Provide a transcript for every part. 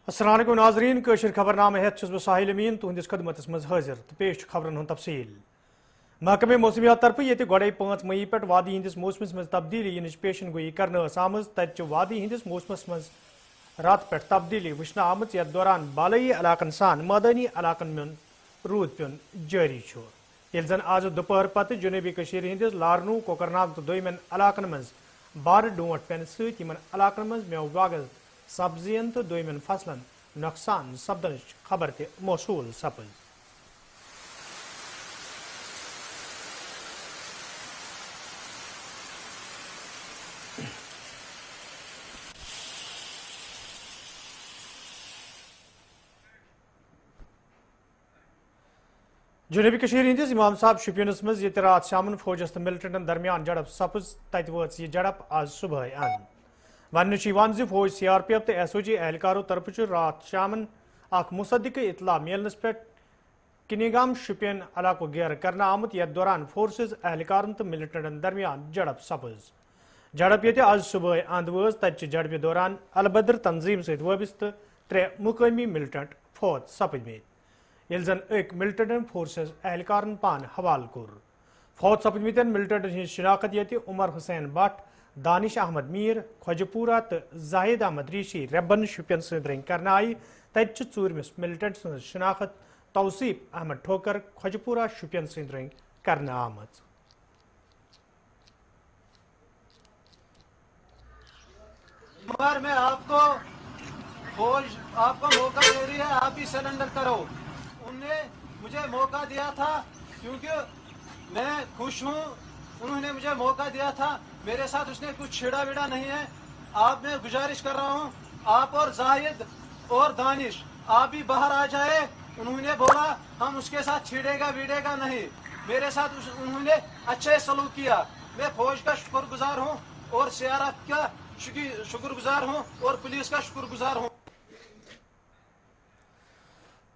अस्सलाम वालेकुम नाज़रीन कशर खबरनामे हेत छुस बह साहिल अमीन तुहंदिस खदमतस मज हाजिर तो पेश खबरन हुंद तफसील। महकमे मौसमियात तरफ ये गड़े 5 मई पे वादी हंदिस मौसमस मज तब्दीली यह पेशन गोई कर आमज तत वादी हंदिस मौसमस मज रात पे तब्दीली वुचन आम यथ दौरान बालई इलाकन सान मैदानी इलाकन में रूद पेन जारी ये जन आज दोपहर पत जनूबी हंदिस लारनू कोकरनाग तो दोयमन इलाकन मज बार डोट पेन सलाकन मज मेव बागज सब्जियन तो दोयमन फसलन नुकसान सपदन खबर ते मौसूल सपज। जनूबी हंदिस इमाम साहब शुपियनस मज ये रात शामन फौजस तो मिलिटेंटन दरमियान झड़प सपज तत वच यह झड़प आज सुबह अंद वन फौज CRPF तो SOG एहलकारों तरफ रात शामन अख मुसद्दिक इतला मिलनस पे किनीगाम शुपियन इलाको घेर करना आमुत यथ दौरान फोर्सेज एहलकारों तो मिलिटेंटन दरमियान झड़प सपज। झड़प ये आज सुबह अंद वज तत झड़प दौरान अलबद्र तंजीम सत वाबस्त 3 मुकामी मिलिटेंट फौत सपदमेत ये जन एक मिलिटेंटन फोर्सेज एहलकारों पान हवाल कोर। फौत सपदमतन मिलिटेंटन हज शिनाखत ये उमर हुसैन भट्ट दानिश अहमद मीर ख्वजपुरा तो जाहिद अहमद रीशी रेबन शुपियन सदरंग करना आई तत चूरमिस मिलिटेंट सज शिनाखत तौसीफ अहमद ठोकर ख्वजपुरा शुपियन सदरंग करना आमज। में आपको फौज आपको मौका दे रही है, आप ही सरेंडर करो। उनने मुझे मौका दिया था क्योंकि मैं खुश हूँ, उन्होंने मुझे मौका दिया था, मेरे साथ उसने कुछ छेड़ा बेड़ा नहीं है। आप मैं गुजारिश कर रहा हूँ आप और जाहिद और दानिश आप भी बाहर आ जाए। उन्होंने बोला हम उसके साथ छेड़ेगा बीड़ेगा नहीं, मेरे साथ उन्होंने अच्छे सलूक किया। मैं फौज का शुक्रगुजार हूँ और CRPF का शुक्रगुजार हूँ और पुलिस का शुक्रगुजार हूँ।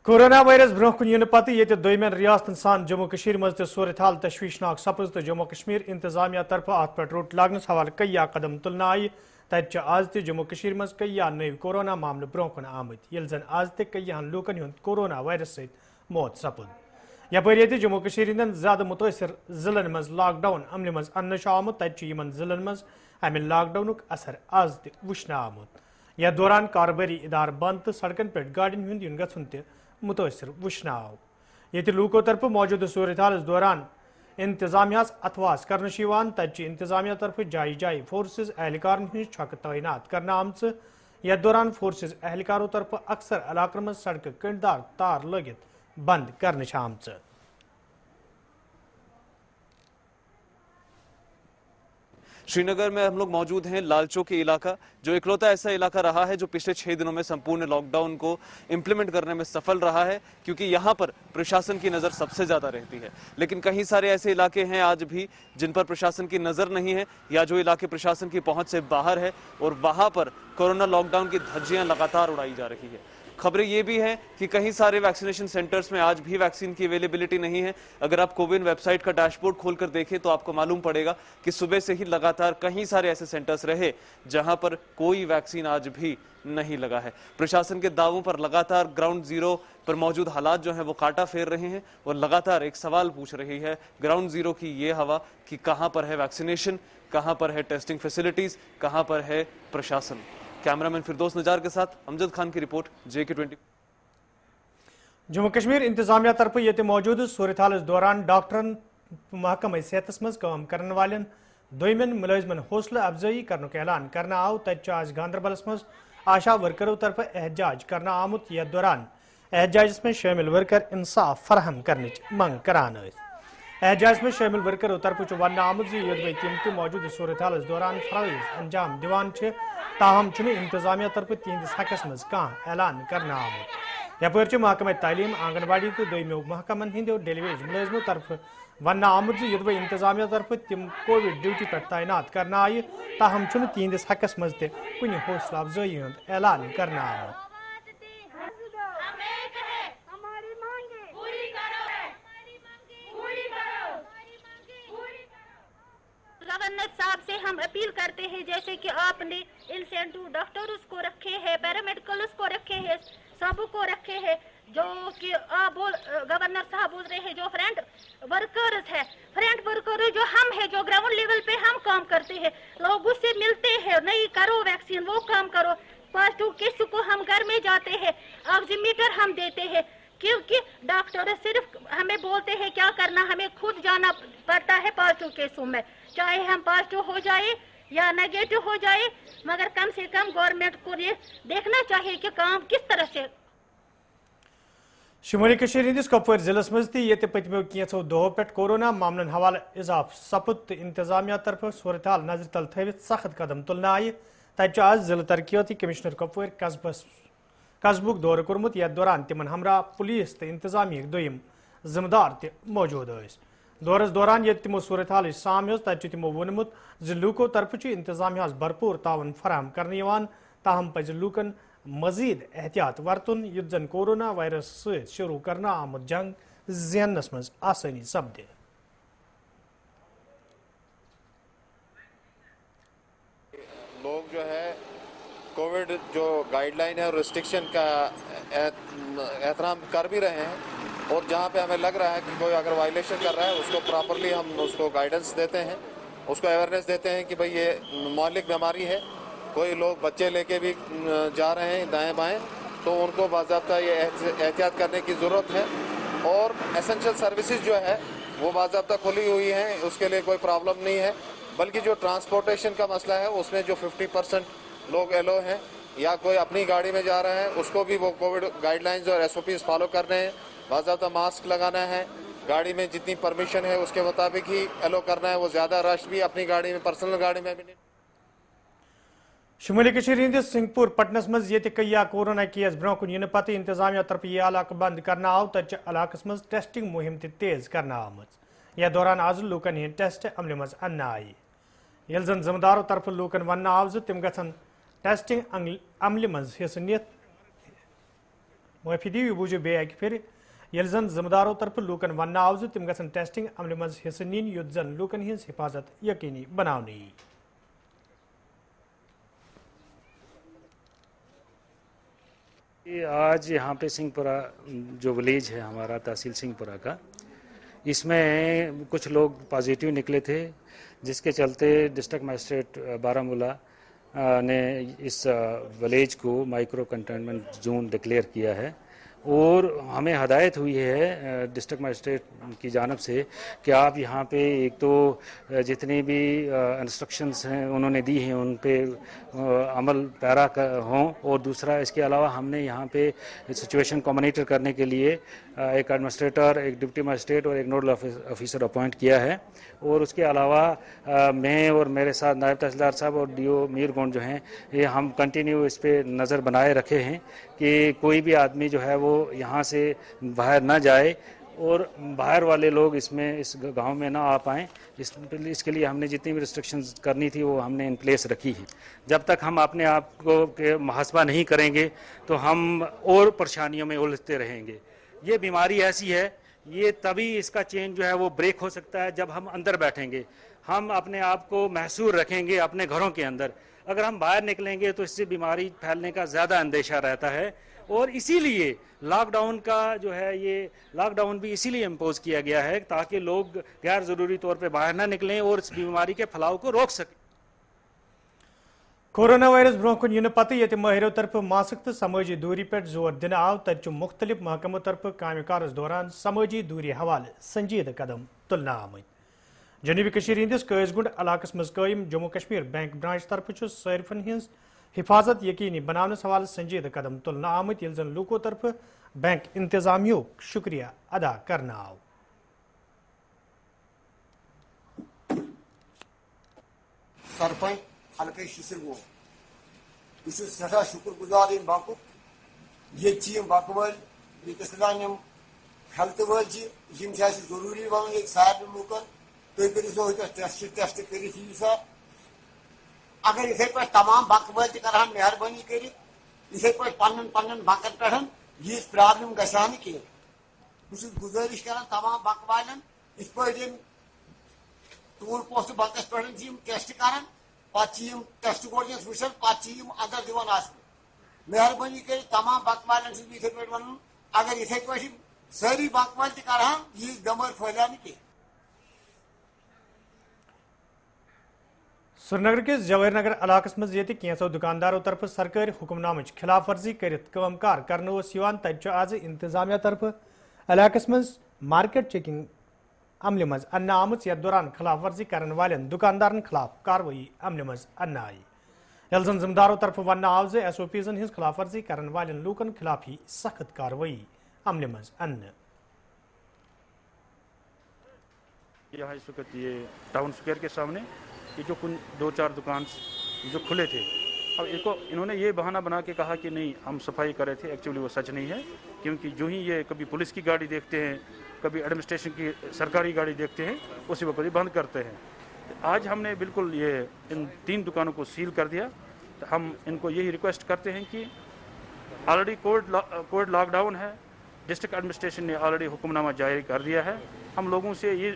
कोरोना वायरस ब्रोह कुन इन पत ये दोयमन रियासतन सान जम्मू कश्मीर मज तो सूरत हाल तशवीशनाक सपज तो जम्मू कश्मीर इंतजामिया तरफ अत पे रोट लागनस हवाले कई कदम तुलना आई तत आज ते जम्मू कश्मीर मज कई नव कोरोना मामले ब्रोह कुन आमत ये जन आज ते कई लूकन हुंद कोरोना वायरस सत मौत सपुद। यपर ये जम्मू कश्मीर हंदन ज्यादा मुतासर जिलन मज लॉकडाउन अमल मज अन्न आमुत तत जिलन मज अमे लॉकडाउन असर आज ते वुचन आमुत। यथ दौरान कारोबारी इदार बंद तो सड़कन पे गाड़िन हुंद युन गछुन ते मुतासर वुचन आव। ये लूको तरफ मौजूदा सूरत हाल दौरान इंतजामिया अथवास कर तत इंतजामिया तरफ जाय जाय फोर्सेज एहलकार हज छक तैनात करना आमच। यथ दौरान फोर्सेज एहलकारों तरफ अक्सर इलाकन मज सड़क कंडदार तार लगित बंद कर आमच। श्रीनगर में हम लोग मौजूद हैं, लाल चौक के इलाका जो इकलौता ऐसा इलाका रहा है जो पिछले 6 दिनों में संपूर्ण लॉकडाउन को इंप्लीमेंट करने में सफल रहा है, क्योंकि यहाँ पर प्रशासन की नज़र सबसे ज़्यादा रहती है। लेकिन कई सारे ऐसे इलाके हैं आज भी जिन पर प्रशासन की नज़र नहीं है या जो इलाके प्रशासन की पहुँच से बाहर है और वहाँ पर कोरोना लॉकडाउन की धज्जियाँ लगातार उड़ाई जा रही है। खबरें ये भी हैं कि कहीं सारे वैक्सीनेशन सेंटर्स में आज भी वैक्सीन की अवेलेबिलिटी नहीं है। अगर आप कोविन वेबसाइट का डैशबोर्ड खोलकर देखें तो आपको मालूम पड़ेगा कि सुबह से ही लगातार कहीं सारे ऐसे सेंटर्स रहे जहां पर कोई वैक्सीन आज भी नहीं लगा है। प्रशासन के दावों पर लगातार ग्राउंड जीरो पर मौजूद हालात जो हैं वो कांटा फेर रहे हैं और लगातार एक सवाल पूछ रही है ग्राउंड जीरो की ये हवा कि कहां पर है वैक्सीनेशन, कहां पर है टेस्टिंग फैसिलिटीज, कहां पर है प्रशासन। कैमरामैन फिरदौस नजार के साथ अमजद खान की रिपोर्ट, JK20। जम्मू कश्मीर इंतजामिया तरफ ये मौजूद सूरत हाल दौरान डॉक्टरन महकमा सेहत मज काम करने वाले दोयमन मुलाजमन हौसला अफजाई करने ऐलान करना आव तत आज गांधरबलस मज आशा वर्करों तरफ एहतजाज करना आमुत। यथ दौरान एहतजाज में शामिल वर्कर इंसाफ फराहम करने मंग करान। एहतजाज में शामिल वर्करों तरफ वन आमुत ये तम मौजूद सूरत हाल दौरान फराइज अंजाम दिवान ताहम इंतजामिया तरफ तिहंदिस हकस मज कह ऐलान करना आमुत। यपर महकमा तालीम आंगनबाड़ी तो दोयमो महकमन हंदो डेलीवेज मुलाजमों तरफ वन आमुत युद्ध इंतजामिया तरफ तिम कोविड ड्यूटी पे तैनात करना आय ताहम तिहंदिस हकस मज कुन हौसला अफजाई हंद ऐलान करना आमुत। गवर्नर साहब से हम अपील करते हैं जैसे कि आपने इंसेंटिव डॉक्टर्स को रखे हैं, पैरामेडिकल्स को रखे रखे हैं, सबको रखे हैं, जो कि गवर्नर साहब बोल रहे हैं, जो फ्रंट वर्कर्स है, फ्रंट वर्कर जो हम है, जो ग्राउंड लेवल पे हम काम करते हैं, लोगों से मिलते हैं, नहीं करो वैक्सीन, वो काम करो, पॉजिटिव केस को हम घर में जाते हैं, ऑक्सीमीटर हम देते हैं, क्योंकि डॉक्टर सिर्फ हमें बोलते हैं क्या करना, हमें खुद जाना पड़ता है पॉजिटिव केसों में, चाहे हम पॉजिटिव हो जाए या नेगेटिव हो जाए, मगर कम से कम गवर्नमेंट को ये देखना चाहिए कि काम किस तरह से। शुमारी कशीर हंदिस कपवार जिलस मज ये पतमो कैंसो दोहों पे कोरोना मामलन हवाले इजाफ सपुद तो इंतजामिया तरफ सूरत हाल नजर तल थवित सख्त कदम तुलना आय। तत आज जिला तरक्याती कमिश्नर कपवार कस्बुक दौर कोर्मुत यथ दौरान तिमन हमरा पुलिस तो इंतजामिया दोयम जिम्मेदार त मौजूद स। दौरस दौरान ये तिमो सूरत हाल साम तत तिमो वोनमुत लूको तरफ इंतजामिया भरपूर तावन फराहम करने ताहम पज लूकन मजीद एहतियात वर्तन युद्ध जन कोरोना वायरस सहित शुरू करना आमुद जंग ज़ेनस मज आसानी सपदे। लोग जो है कोविड जो गाइडलाइन है और रिस्ट्रिक्शन का एहतराम कर भी रहे हैं, और जहाँ पे हमें लग रहा है कि कोई अगर वायलेशन कर रहा है उसको प्रॉपरली हम उसको गाइडेंस देते हैं, उसको अवेयरनेस देते हैं कि भाई ये मौलिक बीमारी है, कोई लोग बच्चे लेके भी जा रहे हैं दाएं बाएं, तो उनको बाज़ाब्ता ये एहतियात करने की ज़रूरत है। और एसेंशियल सर्विसेज जो है वो बाज़ाब्ता खुली हुई हैं, उसके लिए कोई प्रॉब्लम नहीं है, बल्कि जो ट्रांसपोर्टेशन का मसला है उसमें जो 50% लोग एलो हैं या कोई अपनी गाड़ी में जा रहे हैं उसको भी वो कोविड गाइडलाइंस और SOPs फॉलो कर रहे हैं। बाज़ाब्ता मास्क लगाना है, गाड़ी में जितनी परमिशन है उसके मुताबिक ही एलो करना है, वो ज़्यादा रश भी अपनी गाड़ी में पर्सनल गाड़ी में भी नहीं। शुमाली कशीर हंदिस सिंहपुर पटनस मज ये कया कोरोना केस ब्रोह कुन इन पत इंतजामिया तरफ यह इलाक बंद करना आव तत इलाकस मज टेस्टिंग मुहिम तेज करना आम। यह दौरान आज लूकन हंद टेस्ट अमल मज अन्न आय। यल जन जिम्मेदारों तरफ लूकन वन आव तिम गन टेस्टिंग अमल मज हिस्स नित माफी दिव बूझो बे अक फिर यल जन जिम्मेदारों तरफ लूकन वन आव तिम गन टेस्टिंग अमल मज हिस्स नीन युद्ध जन लूकन हज हिफाजत यकीनी बनाने। आज यहाँ पे सिंहपुरा जो विलेज है हमारा तहसील सिंहपुरा का, इसमें कुछ लोग पॉजिटिव निकले थे, जिसके चलते डिस्ट्रिक्ट मजिस्ट्रेट बारामूला ने इस विलेज को माइक्रो कंटेनमेंट जोन डिक्लेयर किया है। और हमें हदायत हुई है डिस्ट्रिक्ट मजिस्ट्रेट की जानब से कि आप यहाँ पे एक तो जितनी भी इंस्ट्रक्शंस हैं उन्होंने दी हैं उन पे अमल पैरा हों, और दूसरा इसके अलावा हमने यहाँ पे सिचुएशन को मॉनिटर करने के लिए एक एडमिनिस्ट्रेटर, एक डिप्टी मजिस्ट्रेट और एक नोडल ऑफिसर अपॉइंट किया है। और उसके अलावा मैं और मेरे साथ नायब तहसीलदार साहब और DO मीरगोंड जो हैं, ये हम कंटिन्यू इस पे नज़र बनाए रखे हैं कि कोई भी आदमी जो है वो यहाँ से बाहर ना जाए और बाहर वाले लोग इसमें इस गांव में ना आ पाएँ। इसके लिए हमने जितनी भी रिस्ट्रिक्शंस करनी थी वो हमने इन प्लेस रखी है। जब तक हम अपने आप को मुहासबा नहीं करेंगे तो हम और परेशानियों में उलझते रहेंगे। ये बीमारी ऐसी है, ये तभी इसका चेंज जो है वो ब्रेक हो सकता है जब हम अंदर बैठेंगे, हम अपने आप को महसूर रखेंगे अपने घरों के अंदर। अगर हम बाहर निकलेंगे तो इससे बीमारी फैलने का ज़्यादा अंदेशा रहता है। और इसीलिए लॉकडाउन का जो है ये लॉकडाउन भी इसीलिए इम्पोज किया गया है ताकि लोग गैर ज़रूरी तौर पे बाहर ना निकलें और इस बीमारी के फैलाव को रोक सकें। कोरोना वायरस ब्रोह कुन इन पत ये माहिरों तरफ मास्क तो समाजी दूरी पे जोर दिन आव तत मुख्तलिफ महकमों तरफ काम कारस दौरान समाजी दूरी हवाले संजीद कदम तुलना आमद। जनूबी कशीर हंदिस कैसगुंड इलाकस मज कायम जम्मू कश्मीर बैंक ब्रांच तरफ सारिफन हज हिफाजत यकीनी बनाने हवाले संजीद कदम तुलना आमद, यल जन लूको तरफ बैंक इंतजामियों शुक्रिया अदा करना आव। सरपंच हल्के शिशिर गो सठा शुक्र गुजार इन बाकु ये बाकु वल ये हेल्थ वल जरूरी वन सारे लूकन तुम करो टेस्ट कर अगर इथे पे तमाम बक वल कर मेहरबानी कर इथे पे पन्न पन्न बकन पे ये प्रॉब्लम गसान कह गुजारिश कर तमाम बक वालन इत पे टूल पोस्ट बकस पे टेस्ट कर पे टेस्ट गोस वन पे अदर दिवान मेहरबानी कर तमाम बकवालन से इथे पे वन अगर इथे पे सारी बकवाल ते करहां ये गमर फैलाने के श्रीनगर के जवाहर नगर इलाकस मज ये कैंसो दुकानदारों तरफ सरकारी हुक्मनाम खिलाफ वर्जी करित कमकार करने तज आज इंतजामिया तरफ इलाकस मज मार्केट चेकिंग अमल मज अन्न आमुत यथ दौरान खिलाफ वर्जी करने वाले दुकानदारन खिलाफ कार्रवाई अमल मज अन्न आई यल जन जिम्मेदारों तरफ वन आव जे SOPs हिंस खिलाफ वर्जी करने वाले लूकन खिलाफ ही सख्त कार्रवाई अमल मज अन्न। यहाँ इस वक्त ये टाउन स्क्वायर के सामने ये जो कुछ 2-4 दुकान जो खुले थे, अब इन्होंने ये बहाना बना के कहा कि नहीं हम सफाई कर रहे थे, एक्चुअली वो सच नहीं है, क्योंकि जो ही ये कभी पुलिस की गाड़ी देखते हैं, कभी एडमिनिस्ट्रेशन की सरकारी गाड़ी देखते हैं, उसी वक्त ये बंद करते हैं। तो आज हमने बिल्कुल ये इन 3 दुकानों को सील कर दिया। तो हम इनको यही रिक्वेस्ट करते हैं कि ऑलरेडी कोविड लॉकडाउन है, डिस्ट्रिक्ट एडमिनिस्ट्रेशन ने ऑलरेडी हुक्मनामा जारी कर दिया है। हम लोगों से ये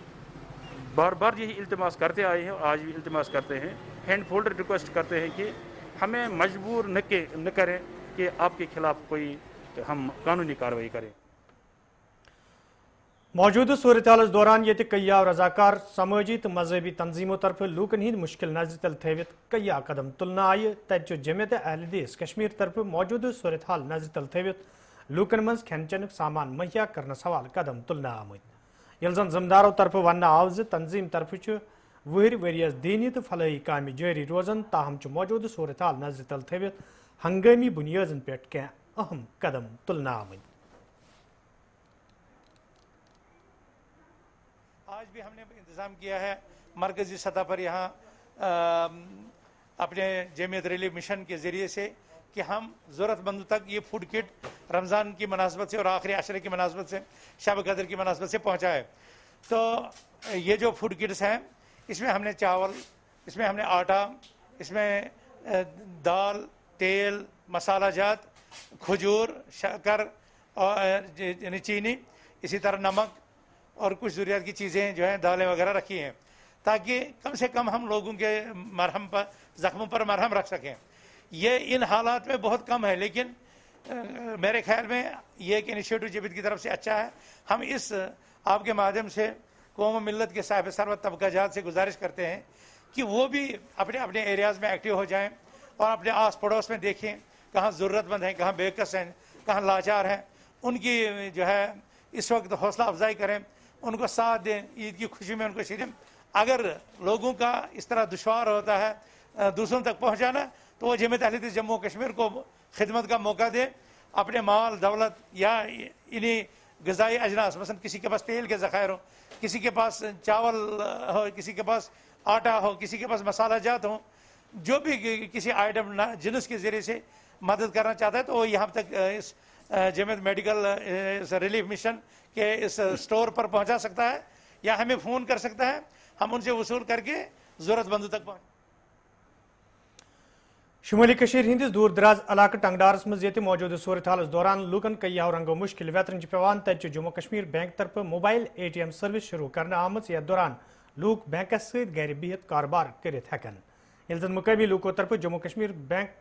बार बार यही इल्तिमास करते आए हैं और आज भी इल्तिमास करते हैं, हैंड फोल्डेड रिक्वेस्ट करते हैं कि हमें मजबूर न करें कि आपके खिलाफ कोई हम कानूनी कार्रवाई करें। मौजूदा सूरत हाल दौरान ये कईया रजाकार समाजी तो मजहबी तंजीमों तरफ लूकन हिंद मुश्किल नजर तल थवित कईया कदम तुलना आई तज जमियत अहल हदीस कश्मीर तरफ मौजूदा सूरत हाल नजर तल थवित लूकन मज खेन चन सामान मुहैया करने सवाल कदम तुलना आमद यल जन जिम्मेदारों तरफ वन आव तंजीम तरफ वहर वरियस दीनी तो फलही काम जारी रोजन, ताहम मौजूदा सूरत हाल नजर तल थवित हंगामी बुनियादन पे क्या अहम कदम तुलना आमद। आज भी हमने इंतज़ाम किया है मरकजी सतह पर यहाँ अपने जमियत रिलीफ मिशन के ज़रिए से कि हम ज़रूरतमंदों तक ये फूड किट रमज़ान की मुनासबत से और आखिरी अशरे की मुनासबत से शब कदर की मुनासबत से पहुँचाए। तो ये जो फूड किट्स हैं इसमें हमने चावल, इसमें हमने आटा, इसमें दाल, तेल, मसाला जात, खजूर, शक्कर और चीनी, इसी तरह नमक और कुछ ज़रूरियात की चीज़ें जो हैं दालें वगैरह रखी हैं, ताकि कम से कम हम लोगों के मरहम पर ज़ख्मों पर मरहम रख सकें। ये इन हालात में बहुत कम है, लेकिन मेरे ख्याल में ये एक इनिशिएटिव जमीयत की तरफ से अच्छा है। हम इस आपके माध्यम से कौम मिल्लत के साहिब सरवत तबकाजात से गुजारिश करते हैं कि वो भी अपने अपने एरियाज़ में एक्टिव हो जाएं और अपने आस पड़ोस में देखें कहाँ ज़रूरतमंद हैं, कहाँ बेकस हैं, कहाँ लाचार हैं, उनकी जो है इस वक्त हौसला अफजाई करें, उनको साथ दें, ईद की खुशी में उनको शरीक। अगर लोगों का इस तरह दुश्वार होता है दूसरों तक पहुँचाना, तो वो जमीयत अहल हदीस जम्मू कश्मीर को खिदमत का मौका दे, अपने माल दौलत या इन्हीं गज़ाई अजनास, मसलन किसी के पास तेल के ज़खायर हो, किसी के पास चावल हो, किसी के पास आटा हो, किसी के पास मसाला जात हो, जो भी किसी आइटम जिनस के ज़रिए से मदद करना चाहता है, तो वो यहाँ तक इस जमीयत मेडिकल रिलीफ मिशन के इस स्टोर पर पहुँचा सकता है या हमें फ़ोन कर सकता है, हम उनसे वसूल करके ज़रूरतमंदों तक पहुँच। शुमाली कशीर हिंदिस दूर दराज इलाके टंगडारस मज ये मौजूदा सूरत हाल दौरान लूकन कई रंगो मुश्किल वेतरन पेवान तज जम्मू कश्मीर बैंक तरफ मोबाइल ATM सर्विस शुरू करने आमत यथ दौरान लूक बैंकस सत गर बिहत कारोबार करित हेकन। यल जन मुकामी लूको तरफ जम्मू कश्मीर बैंक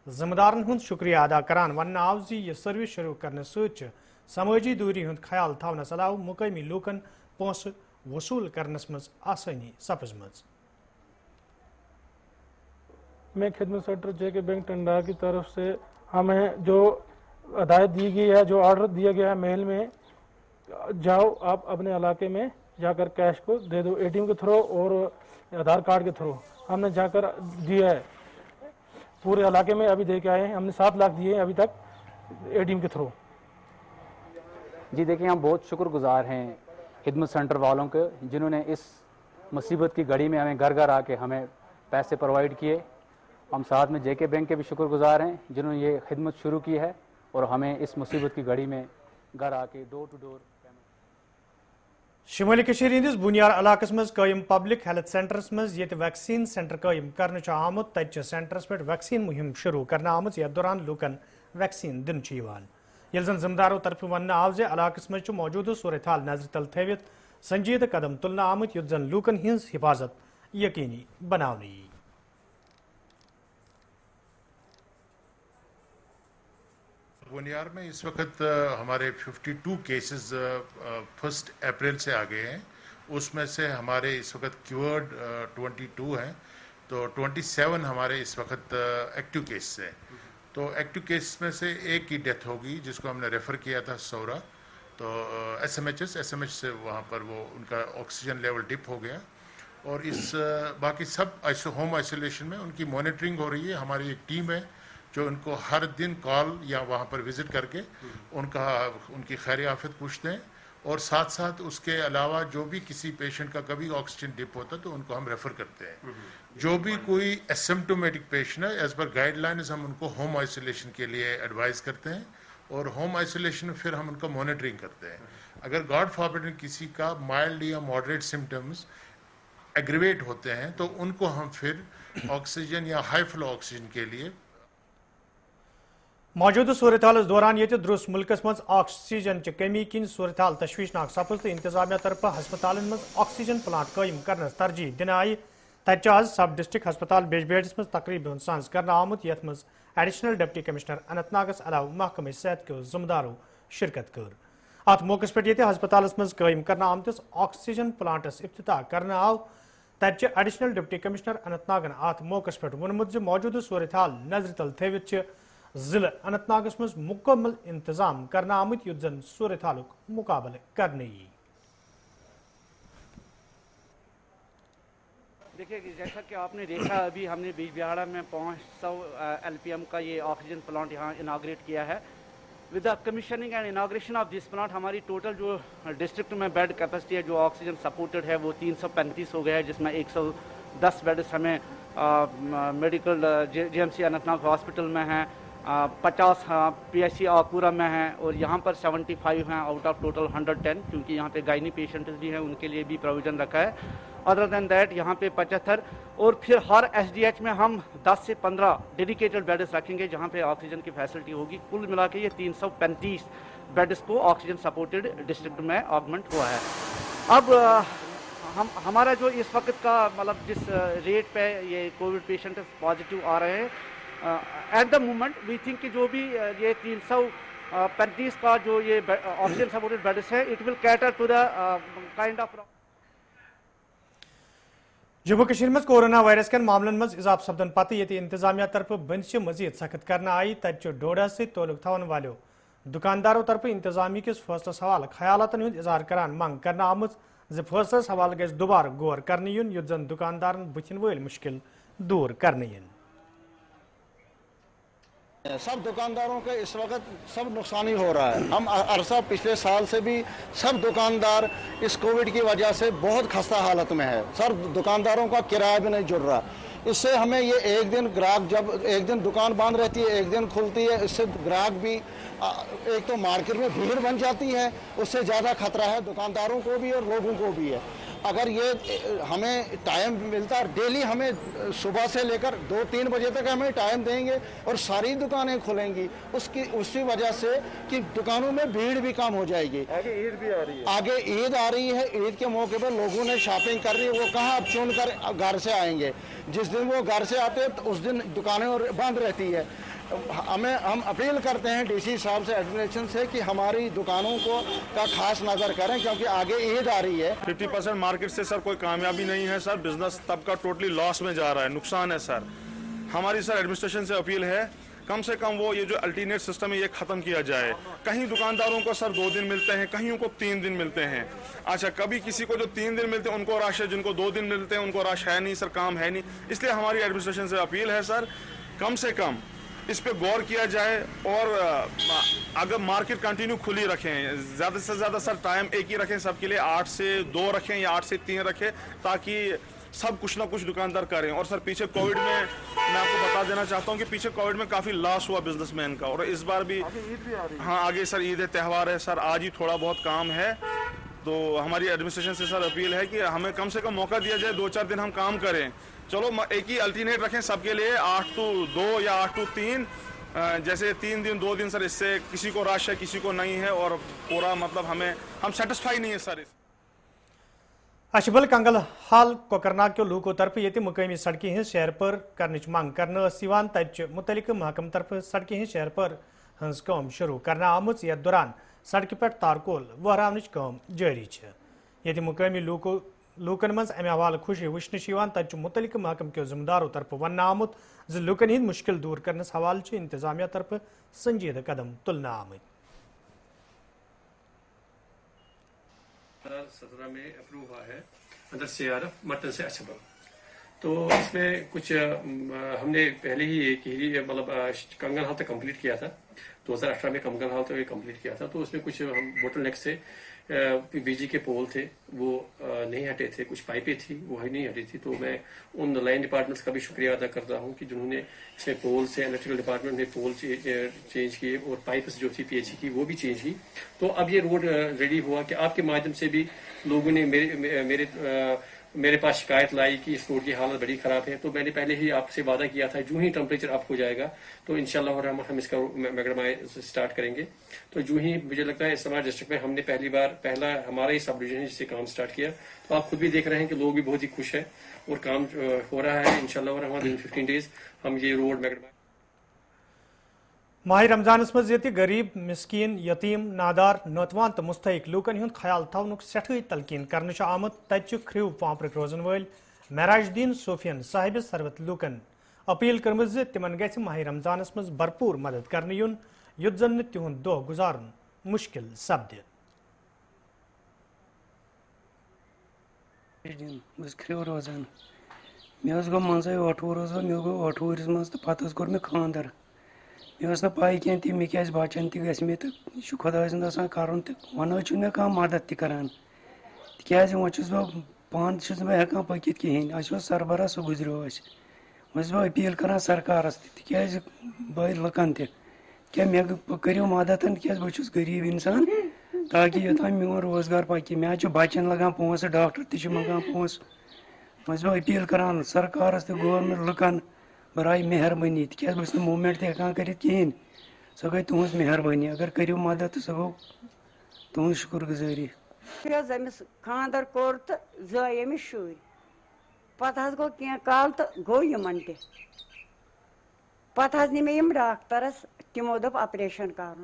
जिम्मेदारन हुंद शुक्रिया अदा करान वन आव यह सर्विस शुरू करने सत समाजी दूरी हुंद ख्याल थवनस अलाव मुकामी लूकन पोस वसूल करनस मज आसानी सपजमज। में खिदमत सेंटर JK बैंक टंडा की तरफ से हमें जो हदायत दी गई है, जो ऑर्डर दिया गया है मेल में, जाओ आप अपने इलाके में जाकर कैश को दे दो ATM के थ्रू और आधार कार्ड के थ्रू। हमने जाकर दिया है पूरे इलाके में, अभी दे के आए हैं, हमने 7 लाख दिए हैं अभी तक ATM के थ्रू। जी देखिए, हम बहुत शुक्रगुजार हैं खिदमत सेंटर वालों के, जिन्होंने इस मुसीबत की घड़ी में हमें घर घर आके हमें पैसे प्रोवाइड किए। हम साथ में JK बैंक के भी शुक्रगुजार हैं, जिन्होंने ये खिदमत शुरू की है और हमें इस मुसीबत की घड़ी में घर आके डोर टू डोर। शुमाली कशीर हिंदिस बुनियाद इलाकस मज कायम पब्लिक हेल्थ सेंटरस मज ये वैक्सीन सेंटर कायम करने आमुत तज सेंटरस पे वैक्सीन मुहिम शुरू करने आमुत यथ दौरान लूकन वैक्सीन दिन यल जन जिम्मेदारों तरफ वन आव जे इलाकस मज मौजूदा सूरत हाल नजर तल थवित संजीदा कदम तुलना आमुत युत जन लूकन हिंज हिफाजत यकीनी बनावनी। बोनियार में इस वक्त हमारे 52 केसेस 1 अप्रैल से आ गए हैं, उसमें से हमारे इस वक्त क्योर्ड 22 हैं, तो 27 हमारे इस वक्त एक्टिव केस हैं। तो एक्टिव केस में से एक की डेथ होगी जिसको हमने रेफ़र किया था सौरा, तो एसएमएच से वहाँ पर वो उनका ऑक्सीजन लेवल डिप हो गया। और इस बाकी सब होम आइसोलेशन में उनकी मॉनिटरिंग हो रही है। हमारी एक टीम है जो उनको हर दिन कॉल या वहाँ पर विज़िट करके उनकी खैर आफियत पूछते हैं, और साथ साथ उसके अलावा जो भी किसी पेशेंट का कभी ऑक्सीजन डिप होता है तो उनको हम रेफ़र करते हैं। जो भी कोई एसिम्प्टोमेटिक पेशेंट है, एज पर गाइडलाइंस हम उनको होम आइसोलेशन के लिए एडवाइस करते हैं, और होम आइसोलेशन में फिर हम उनका मॉनिटरिंग करते हैं। अगर गॉड फॉरबिड किसी का माइल्ड या मॉडरेट सिम्टम्स एग्रीवेट होते हैं तो उनको हम फिर ऑक्सीजन या हाई फ्लो ऑक्सीजन के लिए मौजूदा सूरत हाल दौरान ये दुरुस्त मुल्कस मज ऑक्सीजन की कमी किन सूरत हाल तशवीशनाक सपज तो इंतजामिया तरफ हस्पतालन मज ऑक्सीजन प्लांट कायम करने तरजीह दिन आई। तज आज सब डिस्ट्रिक्ट हस्पताल बेजबेड़स मज तकरीबन सांस करना आमुत यथ मज एडिशनल डिप्टी कमिश्नर अनंतनागस अलाव महकमे सेहत के जिम्मेदारों शिरकत कर। अत मौके पे ये हस्पतालस मज कायम करना आमतिस ऑक्सीजन प्लांटस इफ्तिताह करना आव। तज एडिशनल डिप्टी कमिश्नर अनंतनागन अत मौके पे वोनमुत मौजूदा सूरत हाल नजर तल थवित जिले अनंतनागस मज मुकम्मल इंतजाम करना आमुत युद्ध जन सूरत हालुक मुकाबले करने। देखिए जैसा कि आपने देखा अभी हमने बीजबिहाड़ा में 500 LPM का ये ऑक्सीजन प्लांट यहाँ इनाग्रेट किया है। With the commissioning and inauguration of this plant हमारी टोटल जो डिस्ट्रिक्ट में बेड कैपेसिटी है जो ऑक्सीजन सपोर्टेड है वो 335 हो गया है, जिसमें 110 बेड्स हमें मेडिकल JMC अनंतनाग हॉस्पिटल में हैं, 50 PSC आकूरा में हैं, और यहाँ पर 75 हैं आउट ऑफ टोटल 110, क्योंकि यहाँ पे गायनी पेशेंट्स भी हैं उनके लिए भी प्रोविज़न रखा है। अदर देन दैट यहाँ पे 75, और फिर हर SDH में हम 10 से 15 डेडिकेटेड बेड्स रखेंगे जहाँ पे ऑक्सीजन की फैसिलिटी होगी। कुल मिला के ये 335 बेड्स को ऑक्सीजन सपोर्टेड डिस्ट्रिक्ट में ऑगमेंट हुआ है। अब हमारा जो इस वक्त का मतलब जिस रेट पे ये कोविड पेशेंट पॉजिटिव आ रहे हैं, at the moment we think कि जो भी ये 335 का जो ये ऑक्सीजन सपोर्टेड बेड्स है, it will cater to the kind of. Jammu Kashmir मज कोरोना वायरस कन मामलन मज इजाफ सपदन पत ये इंतजामिया तरफ बंदिश मजीद सख्त करना आई। तज डोडा से तोलुक थवन वालों दुकानदारों तरफ इंतजामी किस फैसलस हवाल ख्यालातन हुंद इजहार करान मंग करना आमज ज फैसलस हवाल गज दोबारा गौर करने युन युद्ध जन दुकानदारन बुथिन वल मुश्किल दूर करने युन। सब दुकानदारों के इस वक्त सब नुकसान ही हो रहा है। हम अरसा पिछले साल से भी सब दुकानदार इस कोविड की वजह से बहुत खस्ता हालत में है। सर दुकानदारों का किराया भी नहीं जुड़ रहा। इससे हमें ये एक दिन ग्राहक जब एक दिन दुकान बंद रहती है एक दिन खुलती है, इससे ग्राहक भी एक तो मार्केट में भीड़ बन जाती है, उससे ज़्यादा खतरा है दुकानदारों को भी और लोगों को भी है। अगर ये हमें टाइम मिलता है डेली, हमें सुबह से लेकर 2-3 बजे तक हमें टाइम देंगे और सारी दुकानें खुलेंगी, उसी वजह से कि दुकानों में भीड़ भी कम हो जाएगी। आगे ईद भी आ रही है, आगे ईद आ रही है। ईद के मौके पर लोगों ने शॉपिंग कर रही है, वो कहाँ अब चुन कर घर से आएंगे। जिस दिन वो घर से आते हैं तो उस दिन दुकानें और बंद रहती है। हम अपील करते हैं DC साहब से, एडमिनिस्ट्रेशन से, कि हमारी दुकानों का खास नज़र करें क्योंकि आगे ईद आ रही है। 50% मार्केट से सर कोई कामयाबी नहीं है सर, बिजनेस तबका टोटली लॉस में जा रहा है, नुकसान है सर। हमारी सर एडमिनिस्ट्रेशन से अपील है कम से कम वो ये जो अल्टरनेट सिस्टम है ये ख़त्म किया जाए। कहीं दुकानदारों को सर 2 दिन मिलते हैं, कहीं को 3 दिन मिलते हैं। अच्छा, कभी किसी को जो 3 दिन मिलते हैं उनको रश है, जिनको 2 दिन मिलते हैं उनको रश है नहीं सर, काम है नहीं। इसलिए हमारी एडमिनिस्ट्रेशन से अपील है सर कम से कम इस पे गौर किया जाए और अगर मार्केट कंटिन्यू खुली रखें, ज़्यादा से ज़्यादा सर टाइम एक ही रखें सबके लिए, 8 से 2 रखें या 8 से 3 रखें, ताकि सब कुछ ना कुछ दुकानदार करें। और सर पीछे कोविड में मैं आपको बता देना चाहता हूँ कि पीछे कोविड में काफ़ी लॉस हुआ बिजनेसमैन का, और इस बार भी हाँ आगे सर ईद त्यौहार है सर, आज ही थोड़ा बहुत काम है। तो हमारी एडमिनिस्ट्रेशन से सर अपील है कि हमें कम से कम मौका दिया जाए, 2-4 दिन हम काम करें। चलो एक ही अल्टरनेट रखें सबके लिए, 8 to 2 या 8 to 3, जैसे 3 दिन 2 दिन सर, इससे किसी को रश है किसी को नहीं है, और पूरा मतलब हम सेटिस्फाई नहीं है सर। अशबल कंगल हाल कोकरनाग के लूको तरफ ये मुकामी सड़कें हज शहर पर कर मांग कर मुतलिक महकम तरफ सड़कें हज शहर पर हंस काम शुरू करना आमुच यथ दौरान सड़क पे तारकोल वहरावनच काम जारी ये मुकामी लूकन मज अमे हवाले खुशी वुचन तत मुतलिक महकम के जिम्मेदारों तरफ वन आमुत लूकन हिंद मुश्किल दूर करने हवाले इंतजामिया तरफ संजीदा कदम तुलना आमत। 17 में अप्रूव हुआ है अंदर CRF मटन से अच्छा बना। तो इसमें कुछ हमने पहले ही एक ही मतलब कंगन हाल तक कंप्लीट किया था, 2018 में कंगन हाल तक कंप्लीट किया था। तो उसमें कुछ हम बोटल नेक से बिजली के पोल थे वो नहीं हटे थे, कुछ पाइपें थी वो नहीं हटी थी। तो मैं उन लाइन डिपार्टमेंट्स का भी शुक्रिया अदा करता हूँ कि जिन्होंने इसमें पोल से इलेक्ट्रिकल डिपार्टमेंट ने पोल चेंज किए और पाइप्स जो थी PHE की वो भी चेंज की। तो अब ये रोड रेडी हुआ कि आपके माध्यम से भी लोगों ने मेरे पास शिकायत लाई कि इस रोड की हालत बड़ी ख़राब है। तो मैंने पहले ही आपसे वादा किया था जो ही टेम्परेचर अप हो जाएगा तो इंशाल्लाह हम इसका मैग्नेमाइज स्टार्ट करेंगे। तो जो ही मुझे लगता है इस्लामाबाद डिस्ट्रिक्ट में हमने पहला हमारा ही सब डिवीजन जिससे काम स्टार्ट किया। तो आप खुद भी देख रहे हैं कि लोग भी बहुत ही खुश है और काम हो रहा है। इंशाल्लाह इन 15 डेज हम ये रोड मैग्नेमाइज। माह रमजान मज गरीब मिसकीन यतीम नादार नौतवान तो मुस्तक लूकन हुंद ख्याल थवनुक सठई तलकीन कर आमत तत ख्रिव पांपरक रोजन वल महराजुद्दीन सोफियन साहिब सरवत लूकन अपील कर्म तिमन गि माह रमजान मज भरपूर मदद कर युन युत जन तिहुंद दोह गुजारन मुश्किल सपद। ख्रिव रोजान मे गो मजे 8 रोज मे गो 8 वरिस मज तो पत कोर मे खानदर मे पाई कह ती मे क्या बचन मे तो यह खुदा सुंद कर वन मे कह मदद तरान तज वो पान हेकान पकित कहें सरबरा सह गुजरो बह अपील कर सरकारस तज बह लुकन क्या मे करो मदद क्या बहुत गरीब इंसान ताकि योतान मोन रोजगार पकि मे बचन लगान पोस डॉक्टर तक मंगान पोस बह अपील कर सरकारस तो गवर्नमेंट लुकन बराए मेहरबानी तक बस मूवमेंट तक कर कहें सो गई तुज मेहरबानी अगर करो मदद सो गो तुज शुक्र गुजारी। अमिस खानदर कोर तो जाय अमिस शुर पत गो कह काल तो गो यमन पत नी मे डॉक्टरस तमो दोप ऑपरेशन कर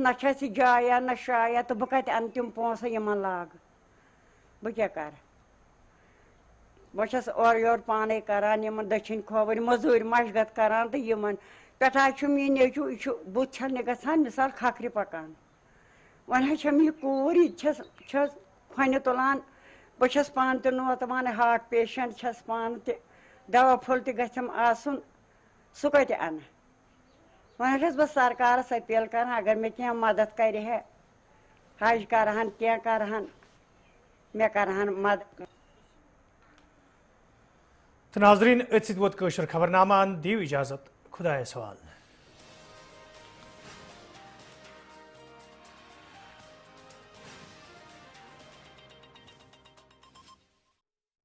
ना जाया ना शाया तो बह कत अन तम पोस यमन लाग बह क्या कर बस और योर पाने करान दक्षिण खोवर मजूर मशगत करान तो यमन पे मे नेचू यह बुत छलने गसान मिसाल खखरी पकान वन मे कूर यह खन तुलान बस पान तो नोतवान हार्ट पेशेंट छस पान दवा फुल तम आसन सह कत अन वन बह सरकारस अपील कर अगर मे क्या मदद कर हज करहन क्या करहन मे करहन मदद। नाजरीन अत वोत खबरनामा दियो इजाजत खुदा सवाल।